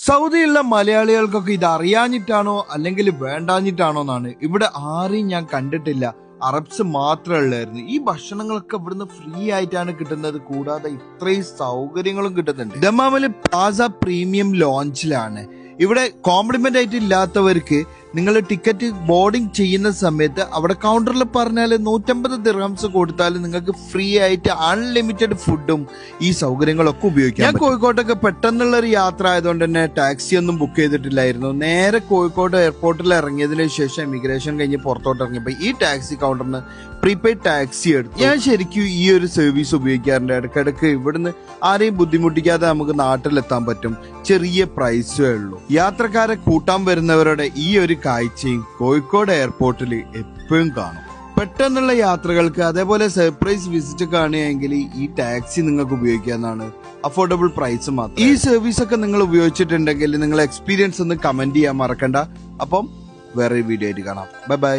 സൗദിയിലുള്ള മലയാളികൾക്കൊക്കെ ഇത് അറിയാഞ്ഞിട്ടാണോ അല്ലെങ്കിൽ വേണ്ടാഞ്ഞിട്ടാണോ എന്നാണ്. ഇവിടെ ആരെയും ഞാൻ കണ്ടിട്ടില്ല, അറബ്സ് മാത്രമേ ഉള്ളായിരുന്നു. ഈ ഭക്ഷണങ്ങളൊക്കെ ഇവിടുന്ന് ഫ്രീ ആയിട്ടാണ് കിട്ടുന്നത്. കൂടാതെ ഇത്രയും സൗകര്യങ്ങളും കിട്ടുന്നുണ്ട്. ദമാമില് പ്ലാസ പ്രീമിയം ലോഞ്ചിലാണ്. ഇവിടെ കോംപ്ലിമെന്റ് ആയിട്ട് ഇല്ലാത്തവർക്ക് നിങ്ങൾ ടിക്കറ്റ് ബോർഡിംഗ് ചെയ്യുന്ന സമയത്ത് അവിടെ കൗണ്ടറിൽ പറഞ്ഞാൽ 150 ദിർഹംസ് കൊടുത്താൽ നിങ്ങൾക്ക് ഫ്രീ ആയിട്ട് അൺലിമിറ്റഡ് ഫുഡും ഈ സൗകര്യങ്ങളൊക്കെ ഉപയോഗിക്കാം. ഞാൻ കോഴിക്കോട്ടൊക്കെ പെട്ടെന്നുള്ള ഒരു യാത്ര ആയതുകൊണ്ട് തന്നെ ടാക്സി ഒന്നും ബുക്ക് ചെയ്തിട്ടില്ലായിരുന്നു. നേരെ കോഴിക്കോട് എയർപോർട്ടിൽ ഇറങ്ങിയതിനു ശേഷം ഇമിഗ്രേഷൻ കഴിഞ്ഞ് പുറത്തോട്ട് ഇറങ്ങിയപ്പോൾ ഈ ടാക്സി കൗണ്ടറിന് പ്രീപെയ്ഡ് ടാക്സി എടുത്തു. ഞാൻ ശരിക്കും ഈ ഒരു സർവീസ് ഉപയോഗിക്കാറുണ്ട്. ഇടയ്ക്കിടയ്ക്ക് ഇവിടുന്ന് ആരെയും ബുദ്ധിമുട്ടിക്കാതെ നമുക്ക് നാട്ടിലെത്താൻ പറ്റും. ചെറിയ പ്രൈസേ ഉള്ളൂ. യാത്രക്കാരെ കൂട്ടാൻ വരുന്നവരുടെ ഈ ഒരു കാഴ്ചയും കോഴിക്കോട് എയർപോർട്ടിൽ എപ്പോഴും കാണും. പെട്ടെന്നുള്ള യാത്രകൾക്ക് അതേപോലെ സർപ്രൈസ് വിസിറ്റ് കാണുകയെങ്കിൽ ഈ ടാക്സി നിങ്ങൾക്ക് ഉപയോഗിക്കാവുന്നതാണ്. അഫോർഡബിൾ പ്രൈസ് മാത്രം. ഈ സർവീസ് ഒക്കെ നിങ്ങൾ ഉപയോഗിച്ചിട്ടുണ്ടെങ്കിൽ നിങ്ങളെ എക്സ്പീരിയൻസ് ഒന്ന് കമന്റ് ചെയ്യാൻ മറക്കണ്ട. അപ്പം വേറെ വീഡിയോ ആയിട്ട് കാണാം. Bye bye.